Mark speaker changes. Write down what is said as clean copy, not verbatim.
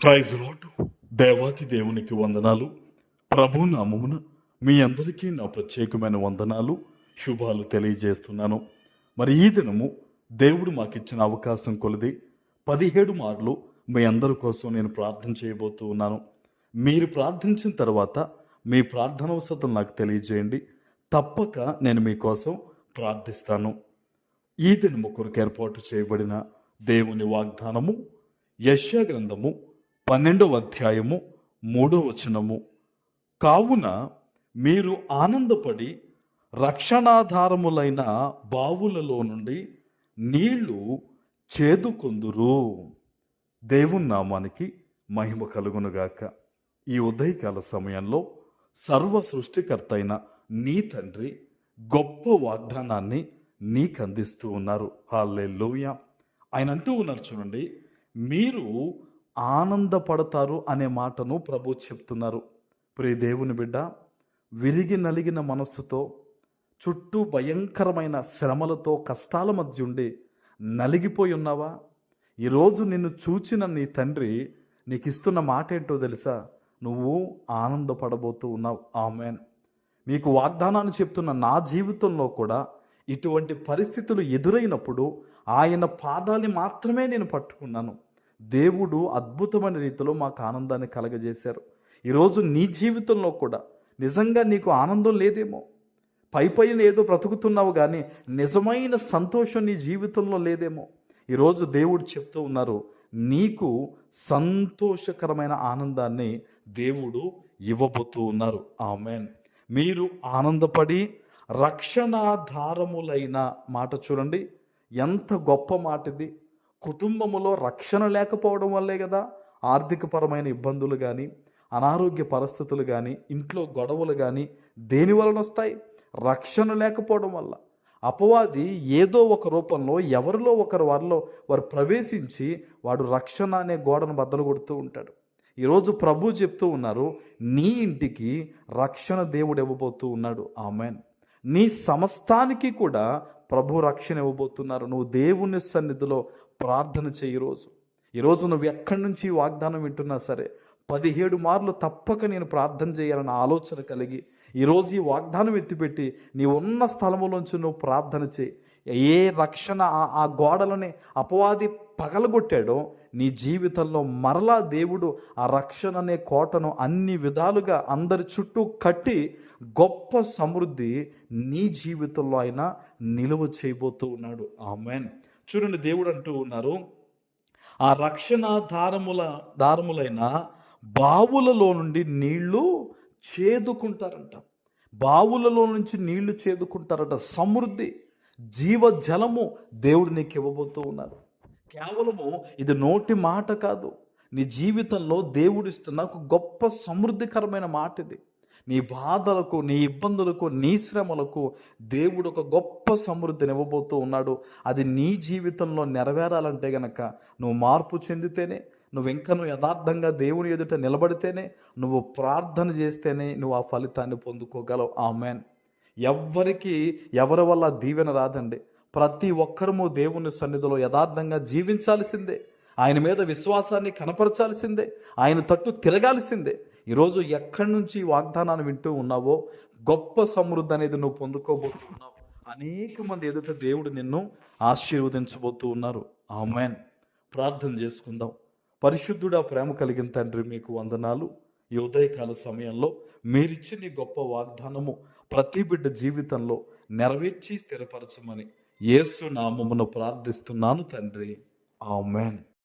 Speaker 1: Praise lord. దేవాతి దేవునికి వందనాలు. ప్రభు నామమున మీ అందరికీ నా ప్రత్యేకమైన వందనాలు, శుభాలు తెలియజేస్తున్నాను. మరి ఈ దినము దేవుడు మాకిచ్చిన అవకాశం కొలది 17 మార్లు మీ అందరి కోసం నేను ప్రార్థన చేయబోతూ ఉన్నాను. మీరు ప్రార్థించిన తర్వాత మీ ప్రార్థనవసరం నాకు తెలియజేయండి. తప్పక నేను మీకోసం ప్రార్థిస్తాను. ఈ దినము కొరకు ఏర్పాటు చేయబడిన దేవుని వాగ్దానము యెషయా గ్రంథము 12వ అధ్యాయము 3వ వచనము. కావున మీరు ఆనందపడి రక్షణాధారములైన బావులలో నుండి నీళ్లు చేదుకొందురు. దేవుని నామానికి మహిమ కలుగునుగాక. ఈ ఉదయకాల సమయంలో సర్వ సృష్టికర్త అయిన నీ తండ్రి గొప్ప వాగ్దానాన్ని నీకు అందిస్తూ ఉన్నారు. హల్లెలూయా. ఆయన అంటూ ఉన్నారు, చూడండి, మీరు ఆనందపడతారు అనే మాటను ప్రభు చెప్తున్నారు. ప్రియ దేవుని బిడ్డ, విరిగి నలిగిన మనస్సుతో, చుట్టూ భయంకరమైన శ్రమలతో, కష్టాల మధ్య ఉండి నలిగిపోయి ఉన్నావా? ఈరోజు నిన్ను చూచిన నీ తండ్రి నీకు ఇస్తున్న మాట ఏంటో తెలుసా? నువ్వు ఆనందపడబోతూ ఉన్నావు. ఆమేన్. మీకు వాగ్దానాన్ని చెప్తున్న నా జీవితంలో కూడా ఇటువంటి పరిస్థితులు ఎదురైనప్పుడు ఆయన పాదాన్ని మాత్రమే నేను పట్టుకున్నాను. దేవుడు అద్భుతమైన రీతిలో మాకు ఆనందాన్ని కలగజేశారు. ఈరోజు నీ జీవితంలో కూడా నిజంగా నీకు ఆనందం లేదేమో, పైన ఏదో బ్రతుకుతున్నావు కానీ నిజమైన సంతోషం నీ జీవితంలో లేదేమో. ఈరోజు దేవుడు చెప్తూ ఉన్నారు, నీకు సంతోషకరమైన ఆనందాన్ని దేవుడు ఇవ్వబోతూ ఉన్నారు. ఆమేన్. మీరు ఆనందపడి రక్షణాధారములైన మాట చూడండి, ఎంత గొప్ప మాట ఇది. కుటుంబములో రక్షణ లేకపోవడం వల్లే కదా ఆర్థికపరమైన ఇబ్బందులు కానీ, అనారోగ్య పరిస్థితులు కానీ, ఇంట్లో గొడవలు కానీ దేని వలన వస్తాయి? రక్షణ లేకపోవడం వల్ల. అపవాది ఏదో ఒక రూపంలో ఎవరిలో ఒకరు వారు ప్రవేశించి వాడు రక్షణ అనే గోడను బద్దలు కొడుతూ ఉంటాడు. ఈరోజు ప్రభు చెప్తూ ఉన్నారు, నీ ఇంటికి రక్షణ దేవుడు ఇవ్వబోతూ ఉన్నాడు. ఆమేన్. నీ సమస్తానికి కూడా ప్రభు రక్షణ ఇవ్వబోతున్నారు. నువ్వు దేవుని సన్నిధిలో ప్రార్థన చేయి. ఈరోజు నువ్వు ఎక్కడి నుంచి వాగ్దానం వింటున్నా సరే 17 మార్లు తప్పక నేను ప్రార్థన చేయాలన్న ఆలోచన కలిగి ఈరోజు ఈ వాగ్దానం ఎత్తిపెట్టి నీ ఉన్న స్థలములోంచి నువ్వు ప్రార్థన చేయి. ఏ రక్షణ ఆ గోడలని అపవాది పగలగొట్టాడో నీ జీవితంలో మరలా దేవుడు ఆ రక్షణ అనే కోటను అన్ని విధాలుగా అందరి చుట్టూ కట్టి గొప్ప సమృద్ధి నీ జీవితంలో ఆయన నిలువ చేయబోతూ ఉన్నాడు. ఆమేన్. చూడండి, దేవుడు అంటూ ఉన్నారు, ఆ రక్షణ దారములైన బావులలో నుండి నీళ్లు చేదుకుంటారంట. బావులలో నుంచి నీళ్లు చేదుకుంటారట. సమృద్ధి, జీవజలము దేవుడు నీకు ఇవ్వబోతూ ఉన్నారు. కేవలము ఇది నోటి మాట కాదు, నీ జీవితంలో దేవుడు ఇస్తున్న ఒక గొప్ప సమృద్ధికరమైన మాట ఇది. నీ బాధలకు, నీ ఇబ్బందులకు, నీ శ్రమలకు దేవుడు ఒక గొప్ప సమృద్ధిని ఇవ్వబోతూ ఉన్నాడు. అది నీ జీవితంలో నెరవేరాలంటే గనక నువ్వు మార్పు చెందితేనే, నువ్వు యథార్థంగా దేవుని ఎదుట నిలబడితేనే, నువ్వు ప్రార్థన చేస్తేనే నువ్వు ఆ ఫలితాన్ని పొందుకోగలవు. ఆమేన్. ఎవరి వల్ల దీవెన రాదండి. ప్రతి ఒక్కరము దేవుని సన్నిధిలో యథార్థంగా జీవించాల్సిందే, ఆయన మీద విశ్వాసాన్ని కనపరచాల్సిందే, ఆయన తట్టు తిరగాల్సిందే. ఈరోజు ఎక్కడి నుంచి వాగ్దానాన్ని వింటూ ఉన్నావో గొప్ప సమృద్ధి అనేది నువ్వు పొందుకోబోతున్నావు. అనేక మంది ఎదుట దేవుడు నిన్ను ఆశీర్వదించబోతూ ఉన్నారు. ఆమేన్. ప్రార్థన చేసుకుందాం. పరిశుద్ధుడా, ప్రేమ కలిగిన తండ్రి, మీకు వందనాలు. ఈ ఉదయకాల సమయంలో మీరిచ్చిన గొప్ప వాగ్దానము ప్రతి బిడ్డ జీవితంలో నెరవేర్చి స్థిరపరచమని యేసు నామమున ప్రార్థిస్తున్నాను తండ్రి. ఆమేన్.